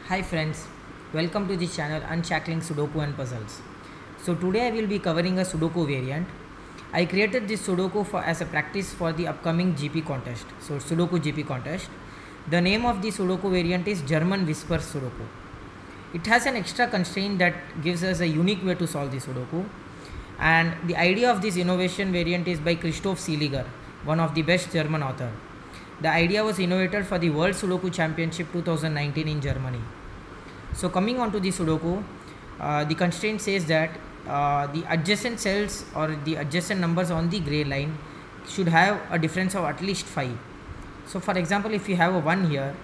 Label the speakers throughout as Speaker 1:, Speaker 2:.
Speaker 1: Hi friends, welcome to this channel Unshackling Sudoku and Puzzles. So today I will be covering a Sudoku variant. I created this Sudoku as a practice for the upcoming GP contest. So Sudoku GP contest. The name of the Sudoku variant is German Whisper Sudoku. It has an extra constraint that gives us a unique way to solve the Sudoku. And the idea of this innovation variant is by Christoph Seeliger, one of the best German author. The idea was innovated for the World Sudoku Championship 2019 in Germany. So coming on to the Sudoku, the constraint says that the adjacent cells or the adjacent numbers on the gray line should have a difference of at least 5. So for example, if you have a 1 here,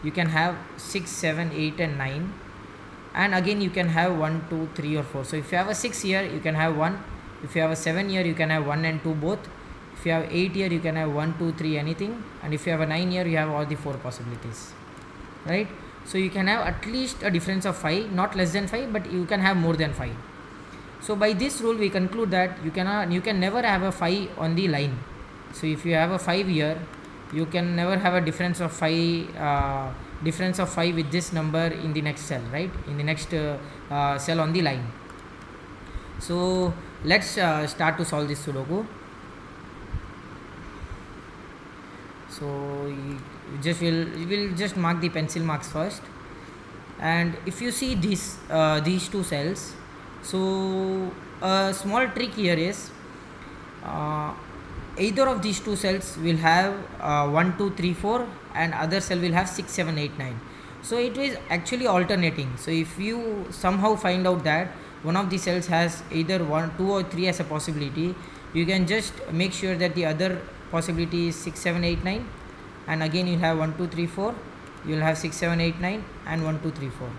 Speaker 1: you can have 6, 7, 8 and 9, and again you can have 1, 2, 3 or 4. So if you have a 6 here, you can have 1. If you have a 7 here, you can have 1 and 2 both. If you have 8 here, you can have 1, 2, 3 anything, and if you have a 9 here, you have all the 4 possibilities, right? So you can have at least a difference of 5, not less than 5, but you can have more than 5. So by this rule we conclude that you can never have a 5 on the line. So if you have a 5 here, you can never have a difference of 5 with this number in the next cell, right? In the next cell on the line. So let's start to solve this Sudoku. So we will just mark the pencil marks first, and if you see these two cells, so a small trick here is either of these two cells will have 1, 2, 3, 4, and other cell will have 6, 7, 8, 9. So it is actually alternating. So if you somehow find out that one of the cells has either 1, 2 or 3 as a possibility, you can just make sure that the other possibility is 6, 7, 8, 9, and again you have 1, 2, 3, 4, you will have 6, 7, 8, 9 and 1, 2, 3, 4.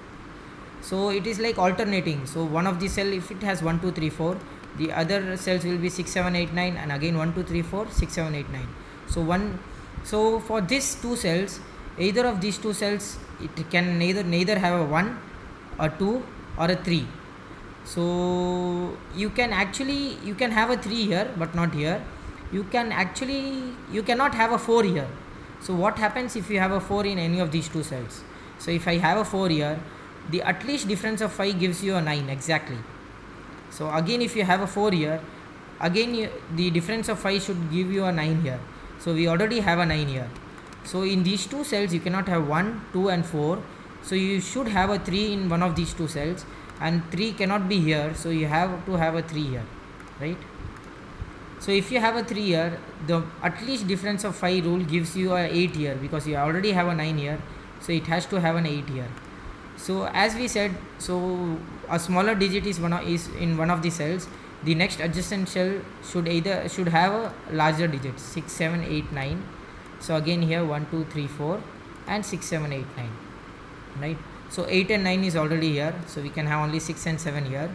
Speaker 1: So it is like alternating. So one of the cell, if it has 1, 2, 3, 4, the other cells will be 6, 7, 8, 9, and again 1, 2, 3, 4, 6, 7, 8, 9. So for these two cells, either of these two cells, it can neither have a 1, a 2 or a 3. So you can have a 3 here but not here. You cannot have a 4 here. So what happens if you have a 4 in any of these two cells? So if I have a 4 here, the at least difference of 5 gives you a 9 exactly. So again, if you have a 4 here, again the difference of 5 should give you a 9 here. So we already have a 9 here. So in these two cells you cannot have 1, 2 and 4. So you should have a 3 in one of these two cells, and 3 cannot be here, so you have to have a 3 here, right? So if you have a 3 here, the at least difference of 5 rule gives you a 8 here, because you already have a 9 here, so it has to have an 8 here. So as we said, so a smaller digit is in one of the cells. The next adjacent cell should have a larger digit, 6, 7, 8, 9. So again here 1, 2, 3, 4 and 6, 7, 8, 9, right? So 8 and 9 is already here, so we can have only 6 and 7 here.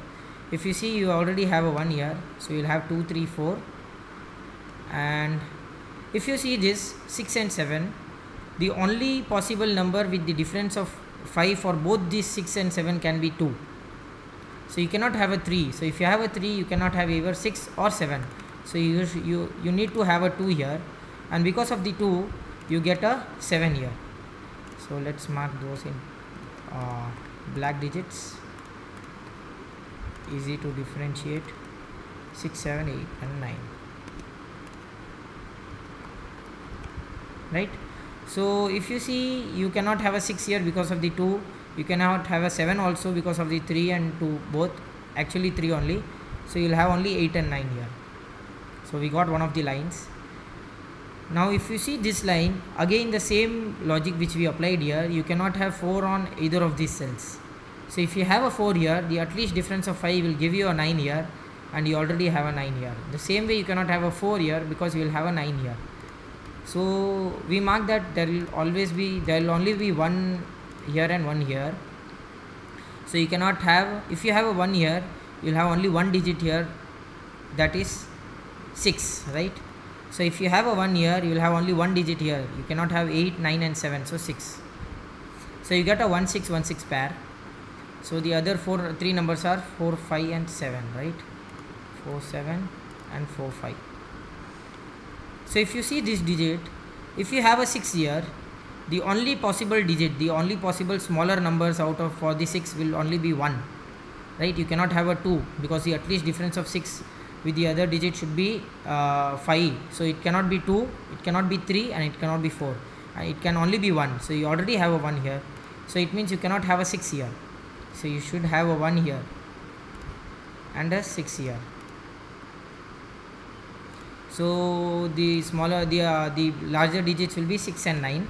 Speaker 1: If you see, you already have a 1 here, so you'll have 2, 3, 4. And if you see this 6 and 7, the only possible number with the difference of 5 for both these 6 and 7 can be 2. So you cannot have a 3. So if you have a 3, you cannot have either 6 or 7. So you need to have a 2 here, and because of the 2 you get a 7 here. So let's mark those in black digits. Easy to differentiate. 6, 7, 8 and 9, right? So if you see, you cannot have a 6 here because of the 2. You cannot have a 7 also because of the 3 and 2 both, actually 3 only. So you'll have only 8 and 9 here. So we got one of the lines. Now if you see this line, again the same logic which we applied here, you cannot have 4 on either of these cells. So if you have a 4 here, the at least difference of 5 will give you a 9 here, and you already have a 9 here. The same way you cannot have a 4 here, because you will have a 9 here. So we mark that there will only be 1 here and 1 here. So you cannot have, if you have a 1 here, you will have only 1 digit here, that is 6, right? So if you have a 1 here, you will have only 1 digit here. You cannot have 8, 9 and 7, so 6. So you get a 1, 6, 1, 6 pair. So the other 3 numbers are 4, 5 and 7, right? 4, 7 and 4, 5. So if you see this digit, if you have a 6 here, the only possible digit, the only possible smaller numbers out of for the 6 will only be 1, right? You cannot have a 2 because the at least difference of 6 with the other digit should be 5. So it cannot be 2, it cannot be 3, and it cannot be 4. It can only be 1. So you already have a 1 here. So it means you cannot have a 6 here. So you should have a 1 here and a 6 here. So the smaller, the larger digits will be 6 and 9,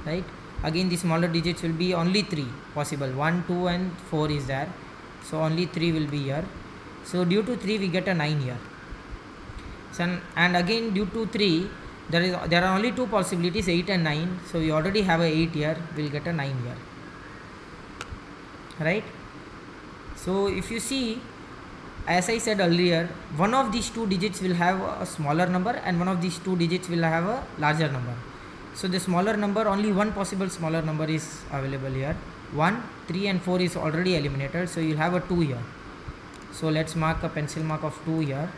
Speaker 1: right? Again the smaller digits will be only 3 possible. 1, 2 and 4 is there. So only 3 will be here. So due to 3 we get a 9 here. So, and again due to 3 there are only 2 possibilities, 8 and 9. So we already have a 8 here, we'll get a 9 here, right? So if you see, as I said earlier, one of these 2 digits will have a smaller number and one of these 2 digits will have a larger number. So the smaller number, only one possible smaller number is available here. 1, 3 and 4 is already eliminated, so you'll have a 2 here. So let's mark a pencil mark of 2 here.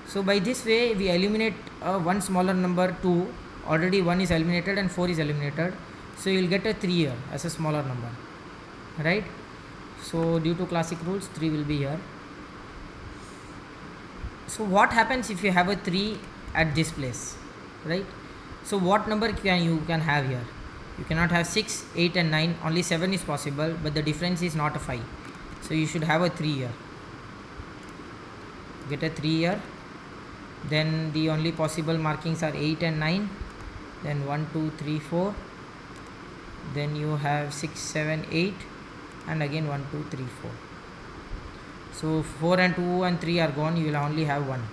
Speaker 1: So by this way we eliminate one smaller number, 2. Already 1 is eliminated and 4 is eliminated. So you'll get a 3 here as a smaller number, right? So due to classic rules, 3 will be here. So what happens if you have a 3 at this place, right? So what number you can have here? You cannot have 6, 8 and 9. Only 7 is possible, but the difference is not a 5. So you should have a 3 here. Get a 3 here. Then the only possible markings are 8 and 9. Then 1, 2, 3, 4. Then you have 6, 7, 8. And again 1, 2, 3, 4. So 4 and 2 and 3 are gone. You will only have 1,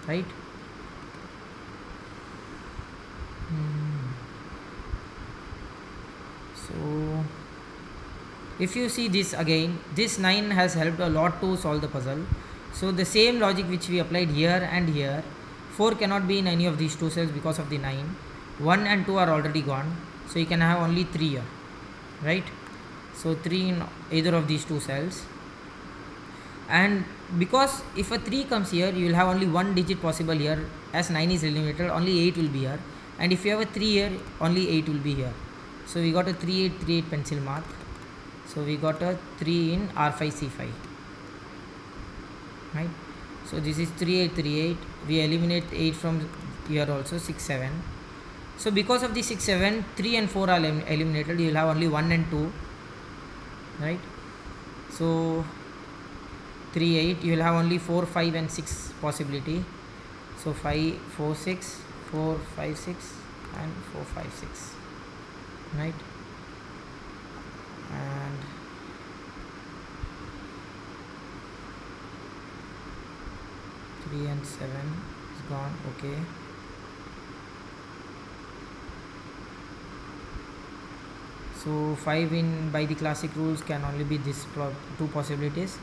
Speaker 1: right? So if you see this again, this 9 has helped a lot to solve the puzzle. So the same logic which we applied here and here, 4 cannot be in any of these 2 cells because of the 9. 1 and 2 are already gone, so you can have only 3 here, right? So 3 in either of these 2 cells. And because if a 3 comes here, you will have only one digit possible here, as 9 is eliminated, only 8 will be here. And if you have a 3 here, only 8 will be here. So we got a 3, 8, 3, 8 pencil mark. So we got a 3 in R5, C5, right? So this is 3, 8, 3, 8. We eliminate 8 from here also, 6, 7. So because of the 6, 7, 3 and 4 are eliminated. You will have only 1 and 2, right? So 3, 8, you will have only 4, 5 and 6 possibility. So 5, 4, 6, 4, 5, 6 and 4, 5, 6, right? And three and 7 is gone. Okay. So 5 in by the classic rules can only be this 2 possibilities,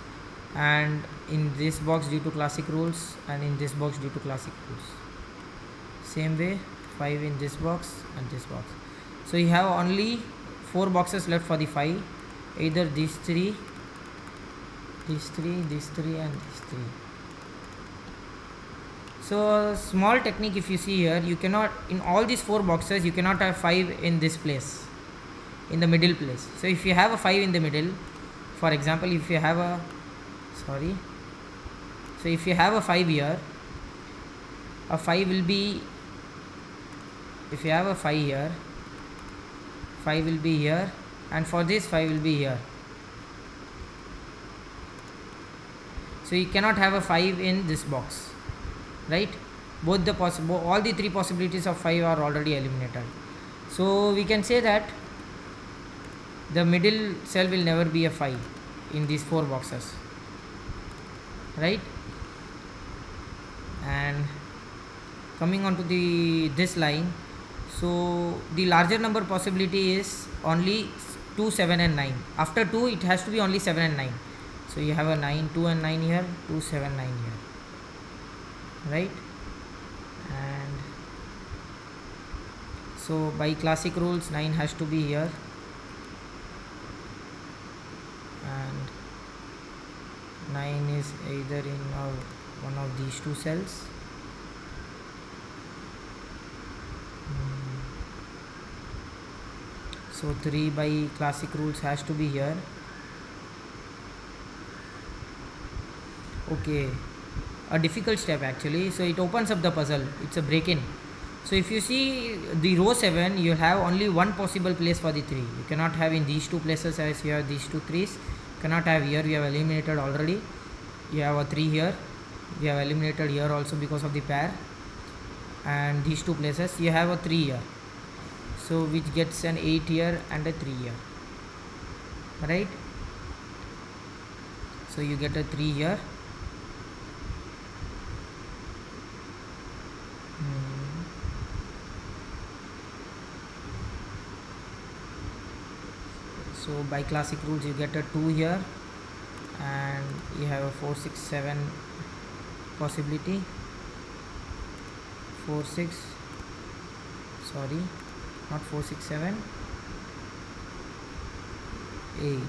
Speaker 1: and in this box due to classic rules, and in this box due to classic rules. Same way, 5 in this box and this box. So you have only 4 boxes left for the 5, either these 3, these 3, these 3 and these 3. So small technique, if you see here, you cannot, in all these 4 boxes you cannot have 5 in this place, in the middle place. So if you have a 5 in the middle, for example, if you have a so if you have a 5 here, a 5 will be, if you have a 5 here, 5 will be here, and for this 5 will be here. So you cannot have a 5 in this box, right? Both the possible, all the 3 possibilities of 5 are already eliminated. So we can say that the middle cell will never be a 5 in these 4 boxes, right? And coming on to this line, so the larger number possibility is only 2, 7 and 9. After 2 it has to be only 7 and 9. So you have a 9, 2 and 9 here, 2, 7, 9 here, right? And so by classic rules 9 has to be here, and 9 is either in one of these 2 cells. So 3 by classic rules has to be here. Okay, a difficult step actually. So it opens up the puzzle. It's a break-in. So if you see the row 7, you have only one possible place for the 3. You cannot have in these two places as here these two 3s. Cannot have here. We have eliminated already. You have a 3 here. We have eliminated here also because of the pair. And these two places you have a 3 here. So which gets an 8 here and a 3 here. Right? So you get a 3 here. So by classic rules you get a 2 here, and you have a 4 6 7 possibility. 4 6, sorry, not 4 6 7, 8.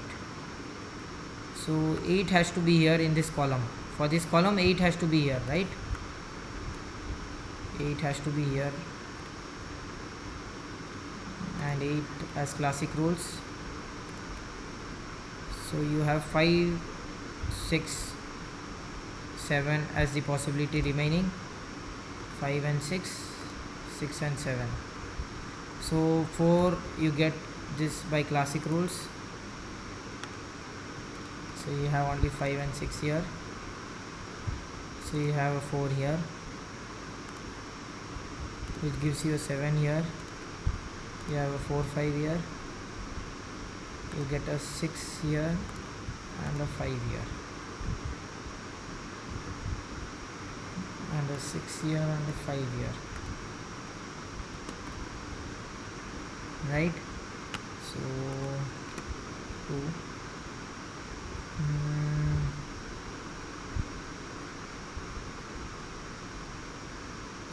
Speaker 1: So 8 has to be here in this column. For this column 8 has to be here, right? 8 has to be here, and 8 as classic rules. So you have 5 6 7 as the possibility remaining. 5 and 6, 6 and 7. So 4 you get this by classic rules. So you have only 5 and 6 here. So you have a 4 here, which gives you a 7 here. You have a 4 5 here. You get a 6 here and a 5 here, and a 6 here and a 5 here, right? So 2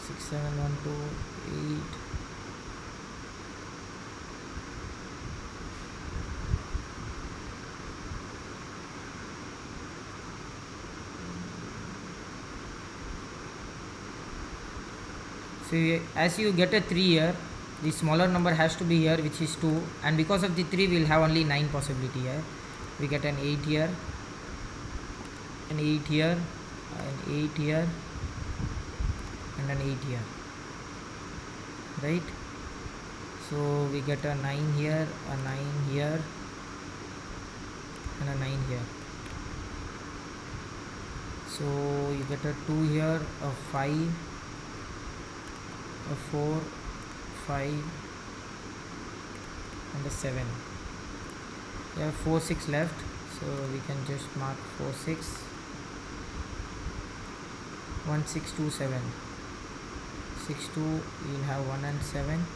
Speaker 1: 6 7 1 2 8. So as you get a 3 here, the smaller number has to be here, which is 2, and because of the 3 we will have only 9 possibility here. We get an 8 here, an 8 here, an 8 here, and an 8 here, right? So we get a 9 here, a 9 here, and a 9 here. So you get a 2 here, a 5, a 4 5, and a 7. We have 4 6 left, so we can just mark 4 6, 1 6 2 7, 6 2. We'll have 1 and 7.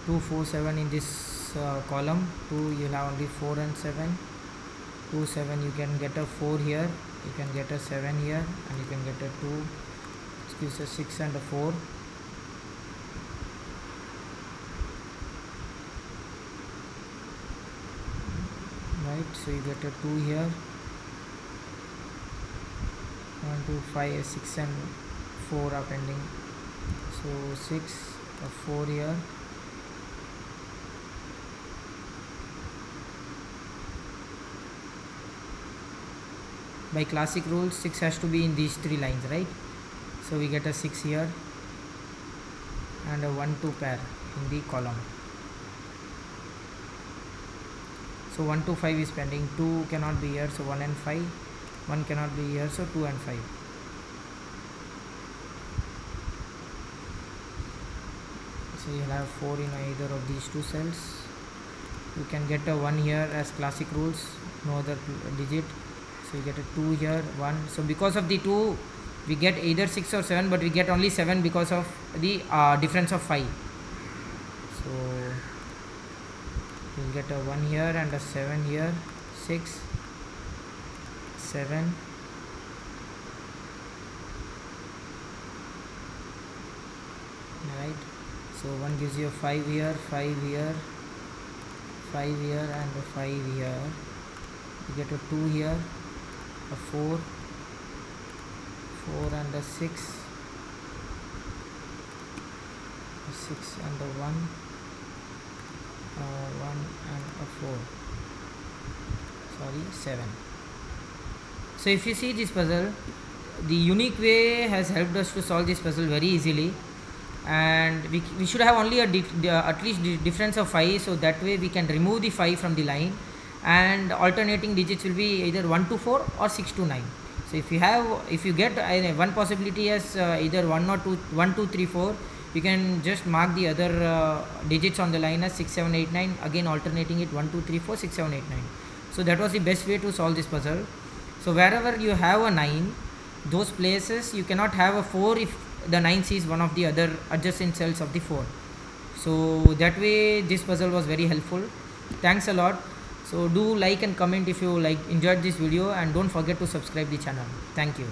Speaker 1: 2 4 7 in this column. 2 you'll have only 4 and 7. 2 7 you can get a 4 here, you can get a 7 here, and you can get a 2, which gives a 6 and a 4. Right, so you get a 2 here, 1 2 5 6 and 4 are pending. So 6, a 4 here, by classic rules 6 has to be in these 3 lines, right? So we get a 6 here and a 1 2 pair in the column. So 1 2 5 is pending. 2 cannot be here, so 1 and 5. 1 cannot be here, so 2 and 5. So you'll have 4 in either of these two cells. You can get a 1 here as classic rules, no other digit. So you get a 2 here, 1. So because of the 2 we get either 6 or 7, but we get only 7 because of the difference of 5. So you'll get a 1 here and a 7 here, 6 7, right? So 1 gives you a 5 here, 5 here, 5 here, and a 5 here. You get a 2 here, a 4 4 and a 6, 6 and a 1, 1 and a 4, sorry 7. So if you see this puzzle, the unique way has helped us to solve this puzzle very easily, and we should have only at least the difference of 5, so that way we can remove the 5 from the line, and alternating digits will be either 1 to 4 or 6 to 9. So if you get one possibility as either 1 or 2, 1 2 3 4, you can just mark the other digits on the line as 6 7 8 9, again alternating it 1 2 3 4 6 7 8 9. So that was the best way to solve this puzzle. So wherever you have a 9, those places you cannot have a 4 if the 9 sees one of the other adjacent cells of the 4. So that way this puzzle was very helpful. Thanks a lot. So do like and comment if you enjoyed this video, and don't forget to subscribe the channel. Thank you.